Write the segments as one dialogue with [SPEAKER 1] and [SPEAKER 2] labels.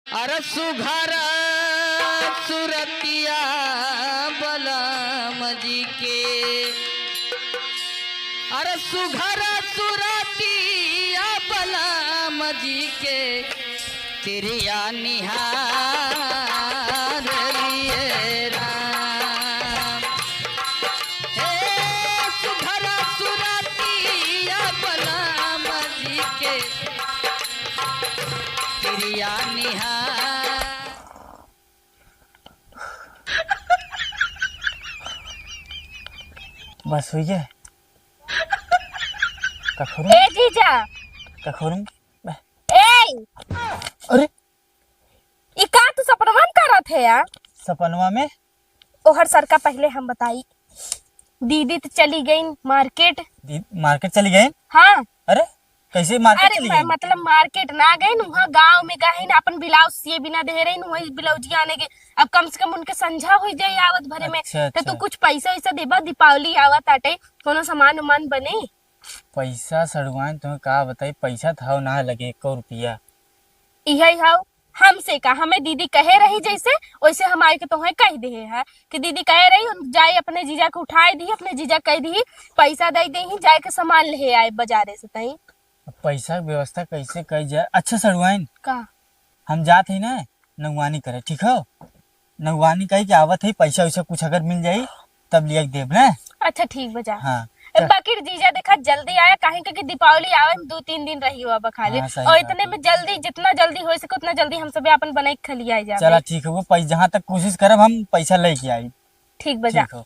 [SPEAKER 1] अरे सुघर सुरतिया बलम जी के, अरे सुघर सुरतिया बलम जी के, तिरिया निहार लिए राम। हे सुघर सुरतिया बलम जी के, तिरिया निहार।
[SPEAKER 2] बस हुई है।
[SPEAKER 3] ए जीजा ए
[SPEAKER 2] अरे
[SPEAKER 3] ई का तू सपनवा में करत है यार?
[SPEAKER 2] सपनवा में
[SPEAKER 3] ओहर सर का पहले हम बताई। दीदी तो चली गई मार्केट।
[SPEAKER 2] मार्केट चली गए?
[SPEAKER 3] हाँ।
[SPEAKER 2] अरे कैसे मार्केट
[SPEAKER 3] अरे
[SPEAKER 2] चली गई?
[SPEAKER 3] मतलब मार्केट ना गई वहाँ गांव में गई अपन ब्लाउज सिए बिना दे रही वही ब्लाउज आने के। अब कम से कम उनके संझा हो जाए आवत भरे में।
[SPEAKER 2] अच्छा,
[SPEAKER 3] तो तू
[SPEAKER 2] अच्छा।
[SPEAKER 3] कुछ पैसा वैसा देबा, दीपावली आवत आटे कोनो सामान उमान बने।
[SPEAKER 2] पैसा सड़वान तुम्हें का बताई, पैसा था ना लगे 1 रुपया।
[SPEAKER 3] यही हाउ हमसे का हमें दीदी कहे रही जैसे वैसे हमारे के तुम्हें कह दे है कि दीदी कहे रही जाए अपने जीजा को उठाए दी, अपने जीजा कह दी पैसा दे दे ही जाए के सामान ले आए बाजारे से तई।
[SPEAKER 2] पैसा की व्यवस्था कैसे कई जाए? अच्छा सड़वाइन
[SPEAKER 3] का
[SPEAKER 2] हम जाते ही ना नगवानी करे, ठीक हो? नगवानी कही कि आवत है पैसा वैसा कुछ अगर मिल जाये तब लिया देव ना।
[SPEAKER 3] अच्छा ठीक बजा।
[SPEAKER 2] हाँ
[SPEAKER 3] बाकी जीजा देखा जल्दी आया काहे कि दीपावली आवे में 2-3 दिन रही हुआ बखाली।
[SPEAKER 2] हाँ, सही
[SPEAKER 3] और
[SPEAKER 2] बात
[SPEAKER 3] इतने
[SPEAKER 2] है।
[SPEAKER 3] में जल्दी जितना जल्दी हो सके उतना जल्दी हम सब अपन बनाई के खलिया जाए।
[SPEAKER 2] चला ठीक है, वो पैसा जहाँ तक कोशिश करब हम पैसा लेके आई।
[SPEAKER 3] ठीक बजा।
[SPEAKER 2] ठीक हो।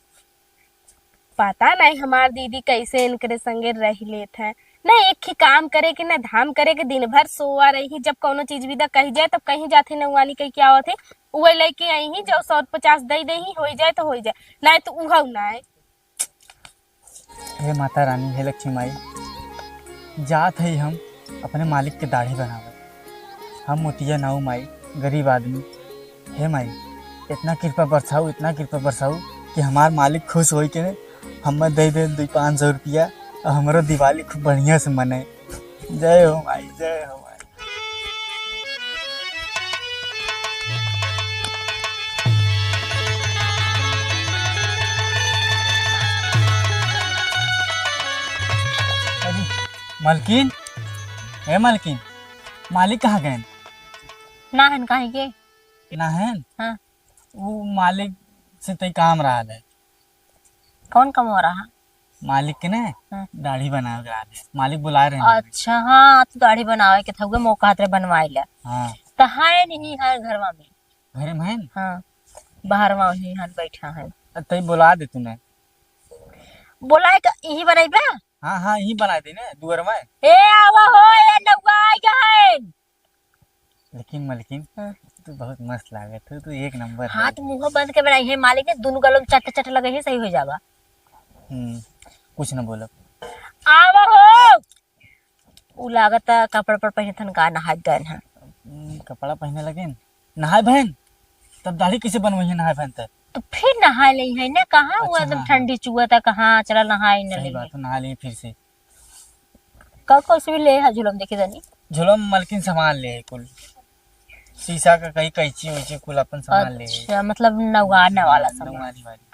[SPEAKER 3] पता नहीं हमार दीदी कैसे इनके संगे रह लेत है ना, एक ही काम करे कि ना धाम करे कि दिन भर सोआ रही। जब कोनो चीज विदा कही जाए तब कहीं जाते नौवानी कही क्या होते वही लेके आई ही जो 150 दे दे ही हो जाए तो हो जाए, ना तो उहा ना।
[SPEAKER 2] हे माता रानी, हे लक्ष्मी माई, जात है हम अपने मालिक के दाढ़ी बनावे। हम मोतिया नाऊ माई, गरीब आदमी। हे माई इतना कृपा बरसाऊ, इतना कृपा बरसाऊ कि हमार मालिक खुश हो के हमें दे दे 200-500 रुपया और हमारो दिवाली खूब बढ़िया से मने। जय हो माई, जय हो माई। अरे मालकिन, हे मालकिन, मालिक कहाँ गए?
[SPEAKER 3] ना हन काहे के
[SPEAKER 2] ना है?
[SPEAKER 3] हाँ।
[SPEAKER 2] वो मालिक से तय काम रहा है।
[SPEAKER 3] कौन कम हो रहा?
[SPEAKER 2] मालिक के ने
[SPEAKER 3] हाँ।
[SPEAKER 2] दाढ़ी बना रहा है, मालिक बुला रहे हैं।
[SPEAKER 3] अच्छा हाँ, तू दाढ़ी बनावे के थौगे मौका हाथ रे बनवाए ले।
[SPEAKER 2] हाँ
[SPEAKER 3] तो है नहीं हर घरवा में।
[SPEAKER 2] घर में है न?
[SPEAKER 3] हाँ बाहर में ही हन बैठा है।
[SPEAKER 2] तय बुला दे तूने।
[SPEAKER 3] बोला है यही बनाइबा?
[SPEAKER 2] हाँ हाँ यही बना दे ना दुआर में।
[SPEAKER 3] ए आवा हो ए नौवा आ गए।
[SPEAKER 2] लेकिन मालकिन
[SPEAKER 3] हाँ।
[SPEAKER 2] तू बहुत मस्त लागत है, तू एक नंबर है।
[SPEAKER 3] हाथ मुंह बंद के बनाई है मालिक ने दोनों गलों में चट चट लगे ही सही हो जावा।
[SPEAKER 2] कुछ न बोलो।
[SPEAKER 3] आवा हो उ लागत कपड़ा पर पहने थन का नहा गए हैं।
[SPEAKER 2] कपड़ा पहने लगे न? नहाए बहन तब दाढ़ी कैसे बनवाई है? नहाए बहन तब
[SPEAKER 3] तो फिर नहा ले है ना, कहाँ हुआ
[SPEAKER 2] अच्छा,
[SPEAKER 3] एकदम
[SPEAKER 2] हाँ,
[SPEAKER 3] ठंडी चुआ था, कहाँ चला नहाए न
[SPEAKER 2] सही
[SPEAKER 3] ले।
[SPEAKER 2] बात है, नहा लिए फिर से।
[SPEAKER 3] का कोई भी ले है झुलम देखे जानी।
[SPEAKER 2] झोलम मालकिन सामान ले है कुल, शीशा का कई कैची वैची कुल अपन सामान ले है।
[SPEAKER 3] अच्छा मतलब नवाने वाला सामान।
[SPEAKER 2] नवारी वाली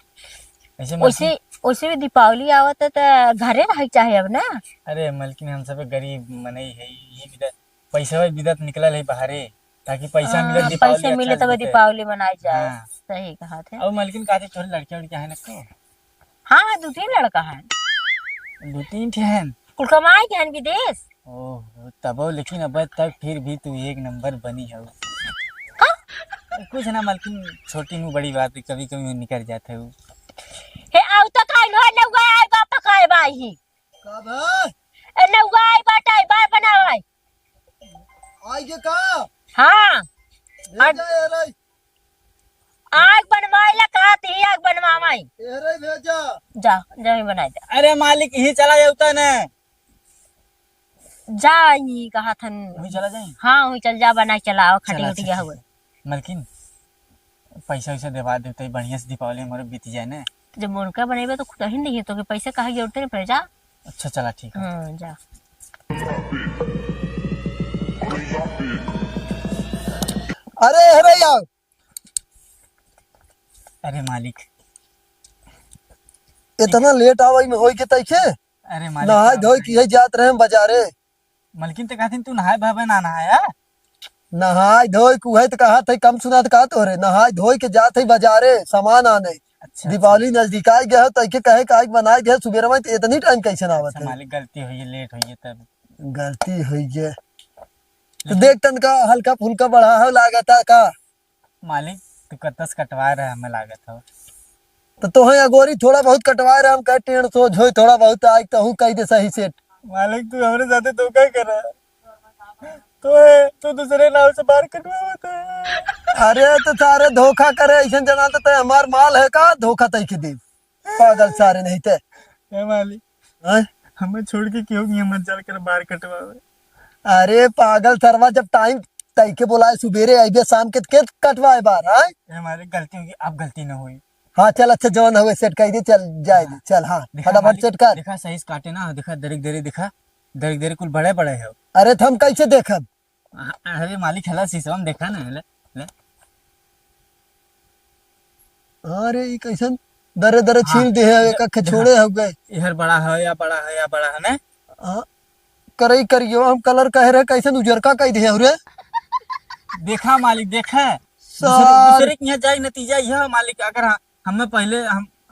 [SPEAKER 2] ऐसे
[SPEAKER 3] वैसे
[SPEAKER 2] मालकिन।
[SPEAKER 3] वैसे भी दीपावली आवत है तो घरे रह चाहे अब ना।
[SPEAKER 2] अरे मालकिन हम सब गरीब मनई है, ये विदा पैसा विदा निकलल है बाहरे ताकि पैसा मिले दीपावली
[SPEAKER 3] पैसे मिले
[SPEAKER 2] अच्छा
[SPEAKER 3] तब
[SPEAKER 2] से
[SPEAKER 3] दीपावली मनाई जाए।
[SPEAKER 2] हाँ।
[SPEAKER 3] सही कहा थे।
[SPEAKER 2] और मालकिन कहते थोड़ी लड़कियां उड़कियां है ना को?
[SPEAKER 3] हाँ 2-3 लड़का है
[SPEAKER 2] 2-3 ठे हैं।
[SPEAKER 3] कुल कमाए के हन विदेश।
[SPEAKER 2] ओह तब लेकिन अब तक फिर भी तू एक नंबर बनी है। कुछ ना मालकिन, छोटी में बड़ी बात कभी कभी निकल जाता है।
[SPEAKER 3] हे आउ त खाइ लो नौवा आई बा पकाए बाही।
[SPEAKER 4] कब है?
[SPEAKER 3] ए नौवा आई बाटाई बार बनावाई।
[SPEAKER 4] आई के का?
[SPEAKER 3] हाँ
[SPEAKER 4] भेजा ए रे,
[SPEAKER 3] आग बनवाई ला कहती ही आग बनवावाई।
[SPEAKER 4] ए रे भेजा।
[SPEAKER 3] जा जा ही बनाई दे।
[SPEAKER 2] अरे मालिक यही चला जाता ना,
[SPEAKER 3] जा ही कहा थन।
[SPEAKER 2] वही चला जाए।
[SPEAKER 3] हाँ वही चल जा बना चलाओ खटी
[SPEAKER 2] चला,
[SPEAKER 3] उटी
[SPEAKER 2] अच्छा,
[SPEAKER 3] हुए।
[SPEAKER 2] मालकिन पैसा वैसा देवा देते बढ़िया से दीपावली हमारे बीत जाए ना।
[SPEAKER 3] जब मुर्गा बनेबे तो खुद ही नहीं है तो पैसे कहा जरूरत नहीं पड़े। जा
[SPEAKER 2] अच्छा चला ठीक है।
[SPEAKER 3] जा।
[SPEAKER 4] अरे अरे यार
[SPEAKER 2] अरे मालिक,
[SPEAKER 4] इतना लेट आवई में होई के तैके
[SPEAKER 2] अरे मालिक
[SPEAKER 4] नहाय धोई के जात रहे हम बाजारे।
[SPEAKER 2] मलकिन तो कहती तू नहाए भावे ना नहाया।
[SPEAKER 4] नहाय धोई कुहे तो कहा थे कम सुना तो कहा तो रे नहाय धोई के जात है बाजारे सामान आने।
[SPEAKER 2] अच्छा
[SPEAKER 4] दीपावली नजदीक आ गया तैके कहे काहे बनाए गए सुबह में तो इतनी टाइम कैसे ना आवत
[SPEAKER 2] अच्छा
[SPEAKER 4] है।
[SPEAKER 2] मालिक, गलती हुई है, लेट हुई है तब।
[SPEAKER 4] गलती हुई है तो देख तन का हल्का फुल्का बढ़ा है लागता का।
[SPEAKER 2] मालिक तू कतस कटवा रहा है, हमें लागत हो।
[SPEAKER 4] तो तोहे अगोरी थोड़ा बहुत कटवाए रहे हम कह टेढ़ सोच होई थोड़ा बहुत आज तो हूँ कह दे सही सेट।
[SPEAKER 2] मालिक तू हमारे साथ धोखा कर रहा है, तू दूसरे नाव से बाहर कटवा होता है।
[SPEAKER 4] अरे तो सारे धोखा करे ऐसा जना तो तय हमार माल है का धोखा तय के दी पागल सारे नहीं थे।
[SPEAKER 2] ए मालिक,
[SPEAKER 4] हैं?
[SPEAKER 2] हमें छोड़ के क्यों नहीं मत चल कर बाहर कटवावे।
[SPEAKER 4] अरे पागल सरवा जब टाइम तय के बोलाए सुबेरे आइबे शाम के कटवाए बार है।
[SPEAKER 2] ए मालिक गलती होगी, अब गलती ना हुई।
[SPEAKER 4] हाँ चल अच्छा जवान हुए सेट कर दे चल जाए दे चल। हाँ
[SPEAKER 2] देखा
[SPEAKER 4] फटाफट
[SPEAKER 2] मालिक,
[SPEAKER 4] सेट कर।
[SPEAKER 2] देखा सही से काटे ना, देखा दरिक दरी, दिखा दरिक दरी कुल बड़े बड़े है।
[SPEAKER 4] अरे तो हम कैसे देखब।
[SPEAKER 2] अरे मालिक हला शीशम देखा ना, ले ले।
[SPEAKER 4] अरे ये कैसन दरे दरे छील दे है एक अख छोड़े हो गए।
[SPEAKER 2] इधर बड़ा है या बड़ा है या बड़ा है ना।
[SPEAKER 4] हाँ करई करियो हम कलर कह रहे कैसन उजरका कह दे रे।
[SPEAKER 2] देखा मालिक, देखा
[SPEAKER 4] सार-
[SPEAKER 2] दूसरे के यहाँ जाए नतीजा यह मालिक, अगर हमें पहले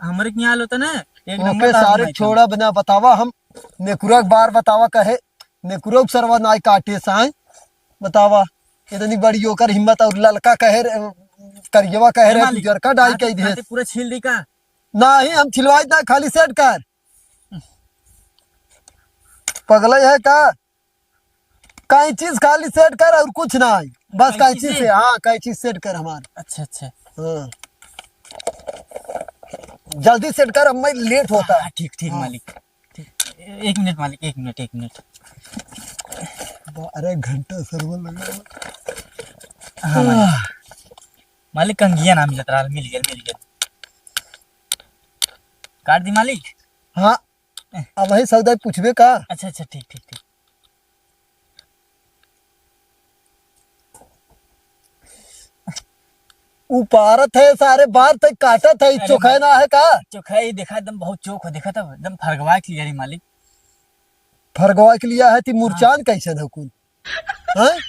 [SPEAKER 2] हमारे के यहाँ होता ना एक
[SPEAKER 4] ओके
[SPEAKER 2] नंबर
[SPEAKER 4] सारे छोड़ा बना बतावा हम नेकुरक बार बतावा कहे नेकुरक सरवा नाई काटे साए बतावा इतनी बड़ी ओकर हिम्मत और ललका कहे करियवा कहे रे उजरका डाई कह दे।
[SPEAKER 2] पूरा छील दी का।
[SPEAKER 4] नहीं हम छिलवाई ना खाली सेट कर पगला है का कई चीज खाली सेट कर और कुछ ना बस कई चीज से। हाँ कई चीज सेट कर हमार।
[SPEAKER 2] अच्छा अच्छा,
[SPEAKER 4] हाँ जल्दी सेट कर अब मैं लेट होता है।
[SPEAKER 2] हाँ, ठीक ठीक मालिक, ठीक। एक मिनट मालिक, एक मिनट, एक मिनट।
[SPEAKER 4] अरे घंटा सर्वर लगा हुआ।
[SPEAKER 2] हाँ मालिक कंगिया ना मिलत रहा, मिल गया मिल गया। काट दी मालिक।
[SPEAKER 4] हाँ अब वही सौदा पूछबे का।
[SPEAKER 2] अच्छा अच्छा, ठीक ठीक ठीक।
[SPEAKER 4] उपारत है सारे बार तक काटत है चोखा ना है का।
[SPEAKER 2] चोखा ही देखा, एकदम बहुत चोख हो, देखा था एकदम फरगवा के लिया मालिक।
[SPEAKER 4] फरगवा के लिया है ती मुरचान कैसे है कुल हैं?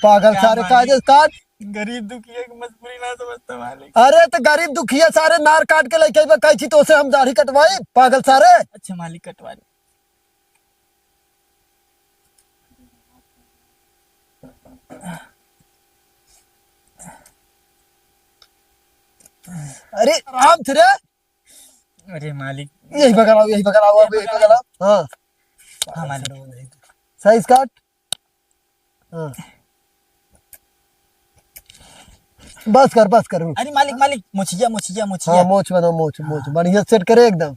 [SPEAKER 4] पागल
[SPEAKER 2] क्या
[SPEAKER 4] सारे
[SPEAKER 2] मालिक?
[SPEAKER 4] काजे काट।
[SPEAKER 2] गरीब दुखिया की मजबूरी ना समझता मालिक।
[SPEAKER 4] अरे तो गरीब दुखिया सारे नार काट के लेके कैची तो से हम दाढ़ी कटवाई पागल सारे।
[SPEAKER 2] अच्छा मालिक कटवा दे।
[SPEAKER 4] अरे आराम से रे
[SPEAKER 2] अरे मालिक,
[SPEAKER 4] यही बगलाओ यही बगलाओ अब यही बगलाओ। हाँ
[SPEAKER 2] हाँ मालिक,
[SPEAKER 4] साइज काट। हाँ बस कर।
[SPEAKER 2] अरे मालिक मालिक, मुछिया मुछिया
[SPEAKER 4] हाँ
[SPEAKER 2] मुछिया।
[SPEAKER 4] मोच बनाओ मोच बढ़िया सेट करे एकदम।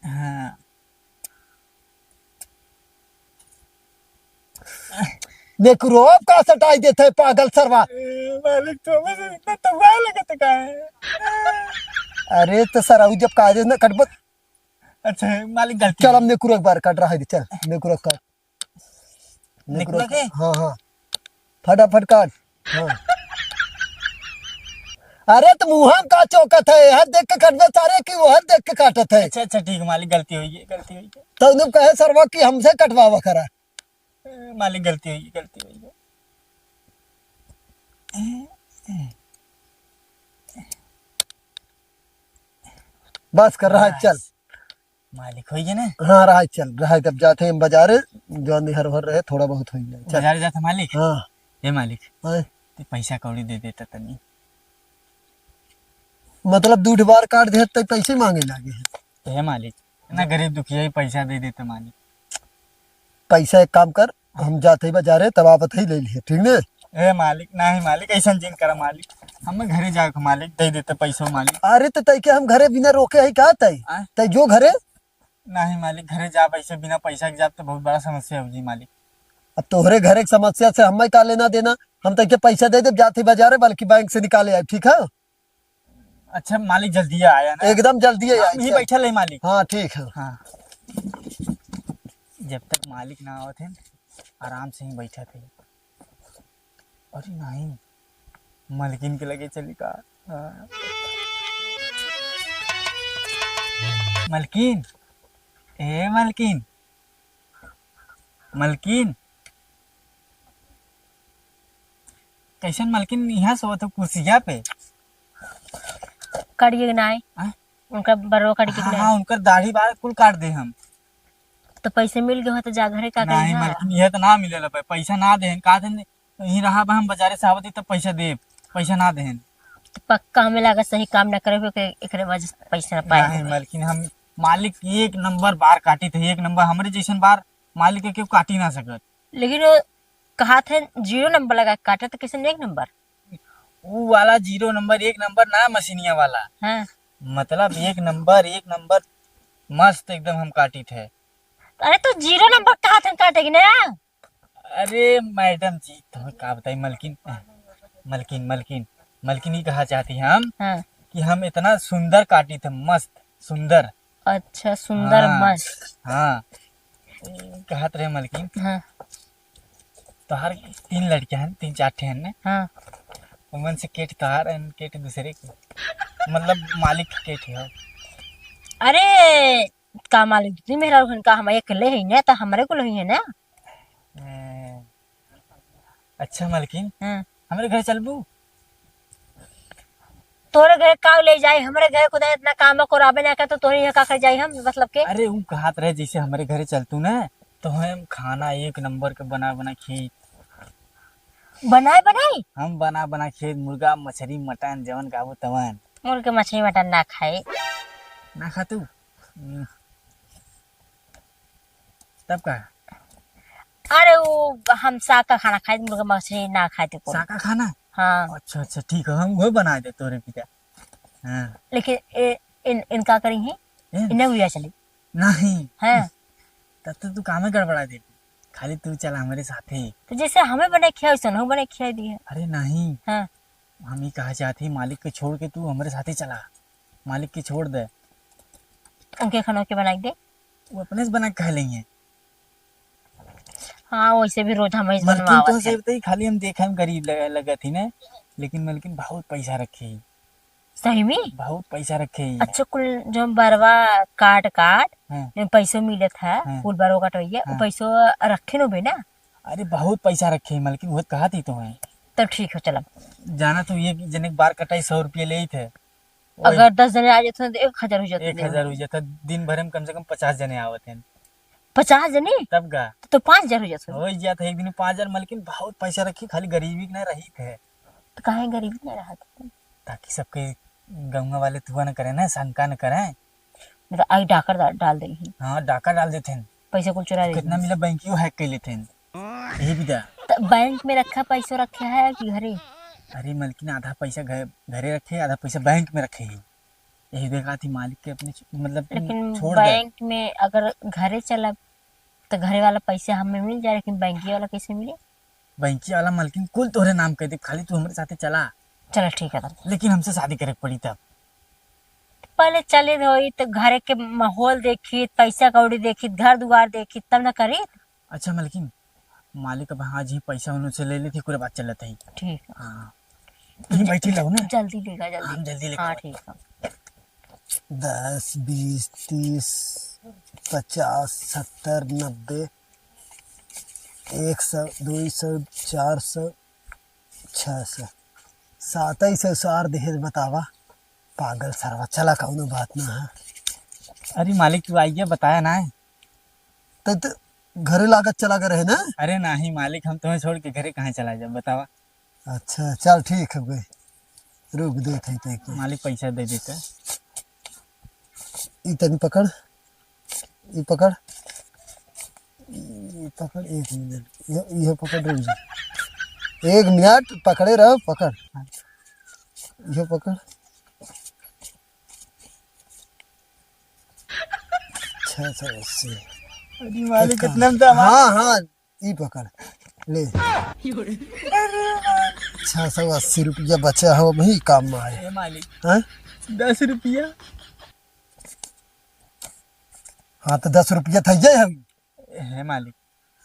[SPEAKER 2] हाँ
[SPEAKER 4] देख रोब का सटाई देते पागल सरवा।
[SPEAKER 2] मालिक तो हमें से इतना तबाह लगता का है।
[SPEAKER 4] अरे तो सराऊ जब काजे न कटबत।
[SPEAKER 2] अच्छा मालिक गलती।
[SPEAKER 4] चल हम नेकुरक बार काट रहा है चल नेकुरक काट।
[SPEAKER 2] नेकुरक है?
[SPEAKER 4] हाँ फटाफट काट। हाँ अरे तो मुहम का चौकत है हर देख के कटबे सारे की वो हर देख के काटत है।
[SPEAKER 2] अच्छा अच्छा ठीक है मालिक, गलती हुई है, गलती हुई है।
[SPEAKER 4] तो उन्हें कहे सरवा की हमसे कटवावा करा।
[SPEAKER 2] मालिक गलती हुई है, गलती हुई है।
[SPEAKER 4] बस कर रहा है चल।
[SPEAKER 2] मालिक हुई है ना।
[SPEAKER 4] हाँ रहा है चल रहा है जब जाते हैं बाजारे जो हर भर रहे थोड़ा बहुत हो जाए चल।
[SPEAKER 2] बाजार जाता मालिक।
[SPEAKER 4] हाँ
[SPEAKER 2] ये मालिक
[SPEAKER 4] हाँ।
[SPEAKER 2] ते पैसा कौड़ी दे देता तनी।
[SPEAKER 4] मतलब दूध बार काट दे तो पैसे मांगे लागे हैं।
[SPEAKER 2] तो है मालिक ना, गरीब दुखिया ही पैसा दे देते मालिक।
[SPEAKER 4] पैसा एक काम कर हम जाते ही बाजारे तब आप ही ले लिए ठीक है।
[SPEAKER 2] ए मालिक नहीं मालिक, ऐसा जिन करा मालिक, हमें घरे जाके मालिक दे देते पैसों मालिक।
[SPEAKER 4] अरे तो तय के हम घरे बिना रोके है का तय
[SPEAKER 2] आय?
[SPEAKER 4] तय जो घरे।
[SPEAKER 2] नहीं मालिक, घरे जा पैसे बिना पैसा के जा तो बहुत बड़ा समस्या हो जी मालिक।
[SPEAKER 4] अब तोहरे घरे की समस्या से हमें का लेना देना। हम तय के पैसा दे दे जाते ही बाजारे बल्कि बैंक से निकाले आए ठीक है।
[SPEAKER 2] अच्छा मालिक जल्दी आया ना।
[SPEAKER 4] एकदम जल्दी है
[SPEAKER 2] हम ही बैठा ले मालिक।
[SPEAKER 4] हाँ ठीक है।
[SPEAKER 2] हाँ जब तक मालिक ना आओ थे आराम से ही बैठा थे। अरे नहीं, मालकिन के लगे चली का। हाँ। मालकिन, ए मालकिन, मालकिन कैसन मालकिन यहाँ सोत हो कुर्सिया पे।
[SPEAKER 3] करिए ना
[SPEAKER 2] हाँ?
[SPEAKER 3] उनका बरो कट
[SPEAKER 2] हाँ हाँ, उनकर दाढ़ी बाल कुल काट दे हम।
[SPEAKER 3] तो पैसे मिल गए हो तो जा घरे का
[SPEAKER 2] नहीं
[SPEAKER 3] करी
[SPEAKER 2] मालकिन यह तो ना मिलेला पैसा ना देहन का देन यही रहा बा हम बाजारे से आवत तब पैसा दे, पैसा ना देहन।
[SPEAKER 3] तो पक्का हमें लगा सही काम ना करे के एकरे वजह से पैसा ना पाए
[SPEAKER 2] नहीं मालकिन हम मालिक एक नंबर बार काटी थे, एक नंबर हमरे जैसन बार मालिक के केहू काटी ना सकत।
[SPEAKER 3] लेकिन वो कहा थे 0 नंबर लगा काटा तो किसी ने 1 नंबर।
[SPEAKER 2] वो वाला 0 नंबर 1 नंबर ना मशीनिया वाला,
[SPEAKER 3] हाँ
[SPEAKER 2] मतलब 1 नंबर मस्त एकदम हम काटी थे।
[SPEAKER 3] अरे तो 0 नंबर कहा थे काटेगी ना।
[SPEAKER 2] अरे मैडम जी तुम्हें का बताई मलकिन मलकिन मलकिन मलकिन ही कहा चाहती हम
[SPEAKER 3] हाँ
[SPEAKER 2] कि हम इतना सुंदर काटी थे, मस्त सुंदर।
[SPEAKER 3] अच्छा सुंदर
[SPEAKER 2] हाँ,
[SPEAKER 3] मस्त।
[SPEAKER 2] हाँ कहत रहे मलकिन
[SPEAKER 3] हाँ
[SPEAKER 2] तोहार 3 लड़कियां हैं, 3-4 ठे हैं ना,
[SPEAKER 3] हाँ
[SPEAKER 2] उमन से केट तोहार है केट दूसरे के, मतलब मालिक के केट है।
[SPEAKER 3] अरे का मालिक दीदी मेरा घर का हम अकेले ही ना तो हमारे को ही है ना।
[SPEAKER 2] अच्छा मलकिन
[SPEAKER 3] हाँ
[SPEAKER 2] हमारे घर चलबू।
[SPEAKER 3] तोरे घर का ले जाए हमारे घर खुदा इतना काम कराबे ना का तो तोरे यहाँ का कर जाए हम मतलब के।
[SPEAKER 2] अरे वो कहत रहे जैसे हमारे घरे चलतू ना तो हम खाना 1 नंबर के बना बना खी,
[SPEAKER 3] बनाए बनाए
[SPEAKER 2] हम बना बना खेत मुर्गा मछली मटन जवन खाबो तवन।
[SPEAKER 3] मुर्गे मछली मटन ना खाए
[SPEAKER 2] ना खातू तब का
[SPEAKER 3] अरे वो हम साग का खाना खाए मुर्गा मछली ना खाते को।
[SPEAKER 2] साका खाना।
[SPEAKER 3] हाँ
[SPEAKER 2] अच्छा अच्छा ठीक है हम वो बना दे तोरे पिता। हाँ
[SPEAKER 3] लेकिन इनका करी है
[SPEAKER 2] ए?
[SPEAKER 3] इन्हें हुआ चली।
[SPEAKER 2] नहीं
[SPEAKER 3] हाँ
[SPEAKER 2] तब तो तू काम गड़बड़ा दे, खाली तू चल हमारे साथ ही।
[SPEAKER 3] तो जैसे हमें बने खिया वैसे हम बने खिया दी है।
[SPEAKER 2] अरे नहीं
[SPEAKER 3] हाँ
[SPEAKER 2] हम ही कहा चाहते मालिक के छोड़ के तू हमारे साथ ही चला, मालिक के छोड़ दे,
[SPEAKER 3] उनके खानों के बनाई दे।
[SPEAKER 2] वो अपने से बना के खा लेंगे।
[SPEAKER 3] हाँ वैसे भी रोज हमें
[SPEAKER 2] मलकिन तो
[SPEAKER 3] बनवावत
[SPEAKER 2] से
[SPEAKER 3] है।
[SPEAKER 2] बताई खाली हम देखा हम गरीब लगा थी ना, लेकिन मलकिन बहुत पैसा रखे ही,
[SPEAKER 3] सही में
[SPEAKER 2] बहुत पैसा रखे ही।
[SPEAKER 3] अच्छा कुल जो बरवा काट
[SPEAKER 2] हाँ,
[SPEAKER 3] जो पैसों मिले था
[SPEAKER 2] हाँ।
[SPEAKER 3] कुल बरवा कटवैया वो
[SPEAKER 2] हाँ।
[SPEAKER 3] पैसों रखे नो बे ना।
[SPEAKER 2] अरे बहुत पैसा रखे ही मलकिन वो कहा थी तुम्हें
[SPEAKER 3] तब ठीक हो चला।
[SPEAKER 2] जाना तो ये जने एक बार कटाई 100 रुपये ले ही थे।
[SPEAKER 3] अगर 10 जने आ जाते तो 1000 हो जाते।
[SPEAKER 2] 1000 हो जाता, दिन भर में कम से कम 50 जने आवत हैं
[SPEAKER 3] 50 जने
[SPEAKER 2] तब का
[SPEAKER 3] तो 5000 हो जाते।
[SPEAKER 2] हो जाता एक दिन में 5000। मलकिन बहुत पैसा रखी, खाली गरीबी ना रही थे
[SPEAKER 3] तो काहे गरीबी नहीं रहा था।
[SPEAKER 2] ताकि सबके गाँव वाले तुआ न करे ना, शंका न करे।
[SPEAKER 3] मतलब आई डाकर डाल दे ही
[SPEAKER 2] हाँ डाका डाल देते हैं,
[SPEAKER 3] पैसा कुल चुरा ले।
[SPEAKER 2] कितना मिला बैंकियो हैक कर लेते हैं यही विदा।
[SPEAKER 3] तो बैंक में रखा पैसा रखे है कि घरे।
[SPEAKER 2] अरे मलकिन आधा पैसा घरे रखे, आधा पैसा बैंक में रखे ही, यही देखा थी मालिक के अपने मतलब
[SPEAKER 3] लेकिन
[SPEAKER 2] छोड़ दे।
[SPEAKER 3] बैंक में अगर घरे चला तो घरे वाला पैसा हमें मिल जाए लेकिन बैंक वाला कैसे मिले।
[SPEAKER 2] बैंकी वाला मलकिन कुल तोहरे नाम कर दे, खाली तू हमारे साथ चला।
[SPEAKER 3] चलो ठीक है तब
[SPEAKER 2] लेकिन हमसे शादी करे पड़ी तब।
[SPEAKER 3] पहले चले रही तो घरे के माहौल देखी, पैसा कौड़ी देखी, घर दुआर देखी तब ना करी।
[SPEAKER 2] अच्छा मलकिन मालिक अब हाँ जी पैसा उनसे ले ली थी, पूरे बात चलत है।
[SPEAKER 3] ठीक
[SPEAKER 2] हाँ तुम बैठी रहो ना,
[SPEAKER 3] जल्दी लेगा जल्दी।
[SPEAKER 2] हम जल्दी लेकर
[SPEAKER 3] हाँ ठीक है।
[SPEAKER 4] 10 20 30 50 70 90 100 200 400 600 2700 सार दहेज बतावा। पागल सरवा चला कौनो बात ना है।
[SPEAKER 2] अरे मालिक तू आइए बताया ना है।
[SPEAKER 4] तो घरे लागत चला कर रहे ना।
[SPEAKER 2] अरे नहीं मालिक हम तुम्हें छोड़ के घरे कहाँ चला जाए बतावा।
[SPEAKER 4] अच्छा चल ठीक है भाई, रुक देख है तो
[SPEAKER 2] मालिक पैसा दे देते।
[SPEAKER 4] तनी पकड़, ये पकड़, ये पकड़ 1 मिनट, ये पकड़ रुक जा 1 मिनट पकड़े रहो, पकड़ ये पकड़ 680।
[SPEAKER 2] अरे मालिक कितना में था हमारा?
[SPEAKER 4] हाँ हाँ ये पकड़ ले 680 रुपया बचा हो वही काम में आए।
[SPEAKER 2] ए मालिक
[SPEAKER 4] हाँ
[SPEAKER 2] 10 रुपया।
[SPEAKER 4] हाँ तो 10 रुपया था ये हम।
[SPEAKER 2] है मालिक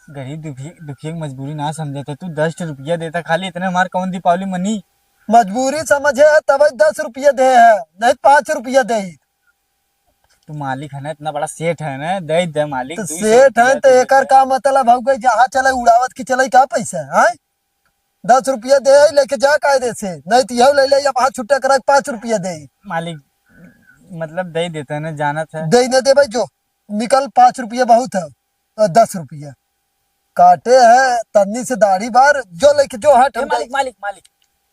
[SPEAKER 2] गरीब दुखिया की मजबूरी ना समझे तो तू 10 रुपया देता खाली इतने हमार कौन दीपावली मनी।
[SPEAKER 4] मजबूरी समझे है तब 10 रुपया दे है, नहीं 5 रुपया दे।
[SPEAKER 2] तू मालिक है ना, इतना बड़ा सेठ है ना, दे दे मालिक।
[SPEAKER 4] तो
[SPEAKER 2] 200
[SPEAKER 4] सेठ है
[SPEAKER 2] रुपया
[SPEAKER 4] तो
[SPEAKER 2] दे
[SPEAKER 4] एकर
[SPEAKER 2] दे।
[SPEAKER 4] का मतलब हो गई, जहाँ चले उड़ावत की चले क्या पैसा है? 10 रुपया दे लेके जा कायदे से, नहीं तो यह ले ले या वहां छुट्टा करा 5 रुपया दे।
[SPEAKER 2] मालिक मतलब दे देते है ना, जाना था।
[SPEAKER 4] दे न दे भाई, जो निकल 5 रुपया बहुत है और 10 रुपया काटे है तन्नी से दाढ़ी बार, जो लेके जो हट
[SPEAKER 2] ए,
[SPEAKER 4] हम
[SPEAKER 2] मालिक मालिक मालिक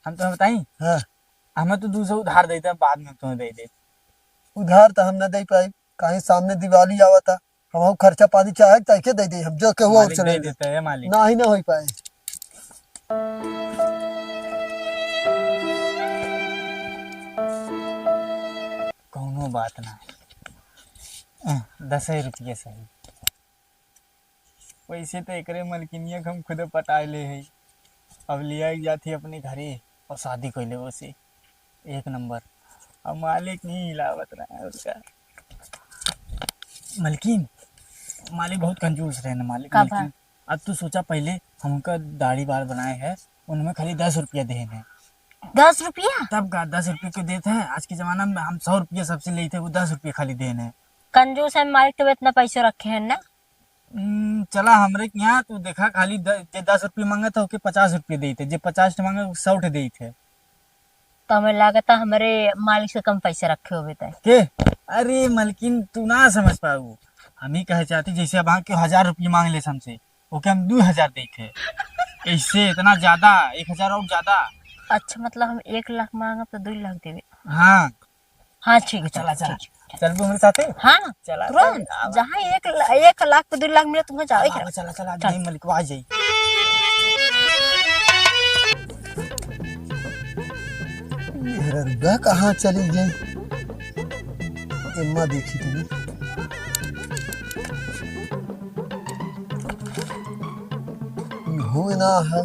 [SPEAKER 2] हम तुम्हें बताई,
[SPEAKER 4] हाँ
[SPEAKER 2] हमें तो 200 उधार देते हैं, बाद में तुम्हें दे दे।
[SPEAKER 4] उधार तो हम न दे पाए, कहीं सामने दिवाली आवा था, हम खर्चा पानी चाहे तैके दे दे, हम जो के हुआ
[SPEAKER 2] मालिक दे
[SPEAKER 4] चले
[SPEAKER 2] देते है मालिक।
[SPEAKER 4] ना ही ना हो पाए।
[SPEAKER 2] कौनो बात ना, 10 रुपया सही। वैसे तो एकरे मलकिनिया के हम खुद पटाए ले है, अब लिया जाती अपने घरे और शादी कर ले उसे 1 नंबर। अब मालिक नहीं हिलावत रहा है उसका। मलकिन मालिक बहुत कंजूस रहे ना मालिक।
[SPEAKER 3] का
[SPEAKER 2] मलकिन अब तू सोचा, पहले हम उनका दाढ़ी बाल बनाए हैं, उनमें खाली 10 रुपया देने,
[SPEAKER 3] 10 रुपया
[SPEAKER 2] तब का 10 रुपये क्यों देते हैं? आज के जमाना में हम 100 रुपया सबसे लेते, वो 10 रुपया खाली देने।
[SPEAKER 3] कंजूस है मालिक, तो इतना पैसे रखे हैं ना।
[SPEAKER 2] चला हमरे के यहाँ तू देखा, खाली 10 रुपये मांगा था ओके 50 रुपये देते, जे 50 मांगा 100 देते।
[SPEAKER 3] तो हमें लागत है हमारे मालिक से कम पैसे रखे हुए थे।
[SPEAKER 2] के अरे मलकिन तू ना समझ पाऊ, हम ही कहे चाहती जैसे अब के 1000 रुपये मांग ले हमसे, ओके हम 2000 देखे, इससे इतना ज्यादा 1000 और ज्यादा।
[SPEAKER 3] अच्छा मतलब हम 1 लाख मांगा तो 2 लाख देवे।
[SPEAKER 2] हाँ
[SPEAKER 3] हाँ ठीक है,
[SPEAKER 2] चला चला
[SPEAKER 3] ठीक है।
[SPEAKER 2] चल मेरे साथ।
[SPEAKER 3] हाँ
[SPEAKER 2] चला
[SPEAKER 3] तुरंत, जहाँ 1 लाख पे 2 लाख मिले तुम्हें जाओ।
[SPEAKER 2] चला चला चला नहीं मलिक आ जाई।
[SPEAKER 4] रुगा कहाँ चली गई? एम्मा देखी तुम्हें हो ना है,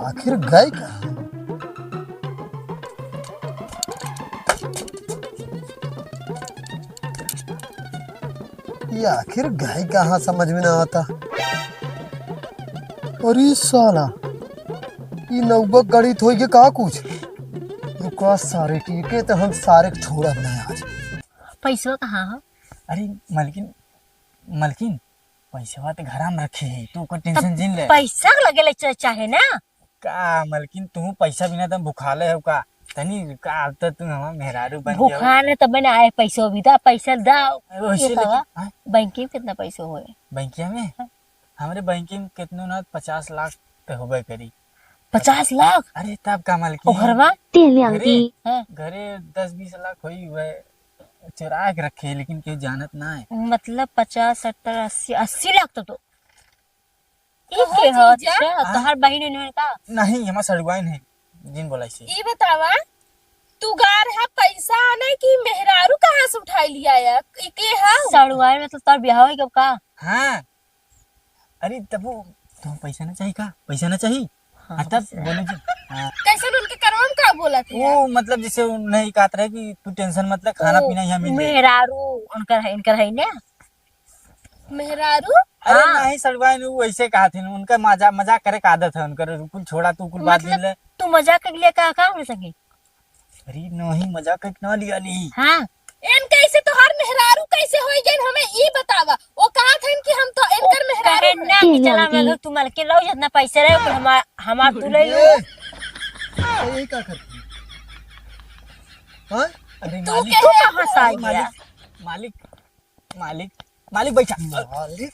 [SPEAKER 4] आखिर गए कहाँ? ये आखिर गए कहाँ समझ में ना आता। अरे साला ये नौबक गणित हो गया का कुछ। रुका सारे टीके तो हम सारे छोड़ा बनाए आज।
[SPEAKER 3] पैसा कहाँ है?
[SPEAKER 2] अरे मलकिन मलकिन पैसा तो घर में रखे है, तू कोई टेंशन जिन ले।
[SPEAKER 3] पैसा लगे चाहे ना
[SPEAKER 2] का मलकिन तू पैसा बिना तुम भुखाले हो का? तनी का अब तो तू हमारा मेहरारू बन गया।
[SPEAKER 3] भुखाने तब मैंने आए पैसा भी था, पैसा दाओ।
[SPEAKER 2] वैसे लेकिन
[SPEAKER 3] बैंक में कितना पैसा हुए?
[SPEAKER 2] बैंकिया में हमारे बैंकिंग में कितनो ना 50 लाख पे होबे करी।
[SPEAKER 3] 50 लाख?
[SPEAKER 2] अरे तब का मलकिन
[SPEAKER 3] और घरवा
[SPEAKER 2] घरे 10-20 लाख हुई हुए चुरा के रखे, लेकिन क्यों जानत ना है।
[SPEAKER 3] मतलब 50, 70, 80, 80 लाख तो एक के है। अच्छा तोहर बहन इन्होंने का
[SPEAKER 2] नहीं हमारा सड़ुआइन है जिन बोला से।
[SPEAKER 5] ये बतावा तू गा रहा पैसा आने की मेहरारू कहाँ से उठा लिया है? के है
[SPEAKER 3] सड़ुआई मतलब तोर ब्याह होई कब का?
[SPEAKER 2] हाँ अरे तब वो तो पैसा ना चाहिए का? पैसा ना चाहिए। हाँ तब बोलो जी। हाँ
[SPEAKER 5] कैसे उनके करम का बोला थे?
[SPEAKER 2] वो मतलब जैसे नहीं कहते रहे कि तू टेंशन मत ले, खाना पीना यहाँ मिल जाए।
[SPEAKER 3] मेहरारू उनकर है, इनकर है ना
[SPEAKER 5] मेहरारू
[SPEAKER 2] अरे
[SPEAKER 3] हाँ।
[SPEAKER 2] नहीं सड़ुआइन वो ऐसे कहा थे, उनका मजाक करे का आदत है उनकर, कुल छोड़ा तू कुल बात
[SPEAKER 3] मतलब
[SPEAKER 2] ले।
[SPEAKER 3] तू मजाक के लिए का हो सके?
[SPEAKER 2] अरे नहीं मजाक ना लिया ली।
[SPEAKER 3] हाँ
[SPEAKER 5] इन कैसे तोहार मेहरारू कैसे होई गई हमें ये बतावा। वो कहा था कि हम तो इनकर
[SPEAKER 3] कहे
[SPEAKER 5] मेहरारू
[SPEAKER 3] ना कि चला मैं तू माल के लो, जितना पैसे रहे ओकर हमार तू ले लो।
[SPEAKER 4] ये क्या करती? हाँ
[SPEAKER 2] अरे
[SPEAKER 5] तू
[SPEAKER 2] मालिक
[SPEAKER 3] तू कहाँ से आ गया?
[SPEAKER 2] मालिक मालिक मालिक बैठा।
[SPEAKER 4] मालिक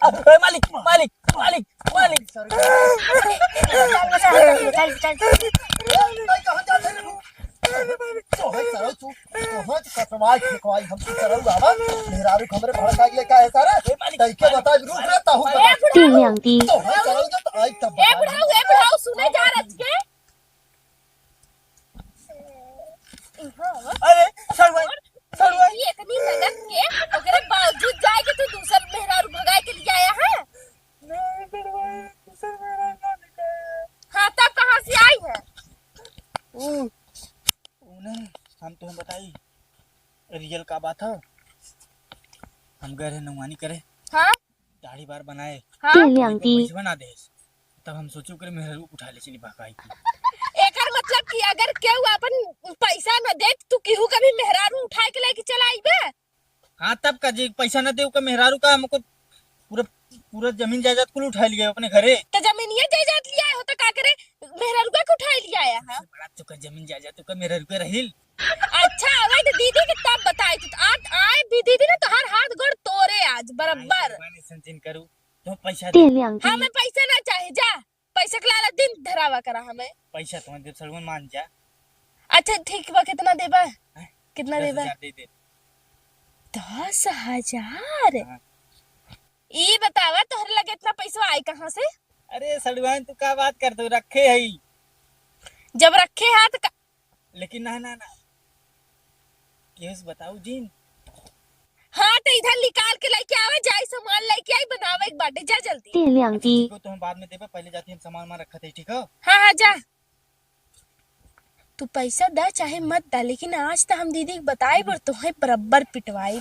[SPEAKER 2] अरे मालिक मालिक मालिक मालिक
[SPEAKER 3] चल चल चल चल।
[SPEAKER 4] कहाँ जाते हैं लोग? तो है सारा तू तो कटवाई फेंकवाई हम तो चलाऊ बाबा मेहरारू हमरे भड़का के लेके आए सारा तैके बता रुक रे ताहू बता तो है चलाऊ जब आई तब
[SPEAKER 5] ए बुढ़ाऊ सुने जा रच के।
[SPEAKER 2] अरे सड़ुआइन
[SPEAKER 5] ये इतनी लगत के ओकरे बावजूद जाए के तू दूसर मेहरारू भगाए के लिए आया है? हाँ तब कहाँ से आई है?
[SPEAKER 2] नहीं हम तो हम बताई रियल का बात है। हम गए रहे नौवानी करे,
[SPEAKER 5] हाँ
[SPEAKER 2] दाढ़ी बार बनाए
[SPEAKER 3] हाँ
[SPEAKER 2] पैसा बना दे तब हम सोचो करे मेहरू उठा ले चली बाकाई की
[SPEAKER 5] एकर मतलब कि अगर केहू अपन पैसा न दे तू केहू कभी मेहरारू उठा के लेके चला आइबे।
[SPEAKER 2] हाँ तब का जी पैसा न दे का मेहरारू का हमको पूरा पूरा जमीन जायदाद कुल उठा लिया अपने घरे।
[SPEAKER 5] तो जमीन ये जायदाद लिया है हो तो का करे मेहरारू का उठा लिया है। हाँ?
[SPEAKER 2] बड़ा तुका जमीन जायदाद तुका मेहरारू के रहिल।
[SPEAKER 5] अच्छा अवैध दीदी के तब बताई तू आज आए भी दीदी ने तो हर हाथ गोड़ तोड़े आज बराबर।
[SPEAKER 2] संचिन करू तो पैसा दे
[SPEAKER 5] हमें पैसा ना चाहिए जा पैसा के लाला दिन धरावा करा हमें
[SPEAKER 2] पैसा तुम्हारे देव सलमान मान जा।
[SPEAKER 5] अच्छा ठीक बा कितना देबा कितना
[SPEAKER 2] 10,000
[SPEAKER 5] देबा
[SPEAKER 2] दे दे
[SPEAKER 5] 10,000।
[SPEAKER 2] हाँ।
[SPEAKER 5] ये बतावा तोहरे लगे इतना पैसा आई कहाँ से।
[SPEAKER 2] अरे सड़वान तू क्या बात कर तू रखे है
[SPEAKER 5] जब रखे हाथ का...
[SPEAKER 2] लेकिन ना ना ना केस बताऊ जीन।
[SPEAKER 5] हाँ तो इधर निकाल के लेके आवे जाए सामान लेके आई बनावे एक बाटे जा जल्दी।
[SPEAKER 2] ठीक हो तो हम बाद में देबे पहले जाते हम सामान में रखा थे ठीक हो।
[SPEAKER 5] हाँ हाँ जा तू पैसा दा चाहे मत दा लेकिन आज तो हम दीदी के बताए बर तुम्हें बराबर पिटवाई।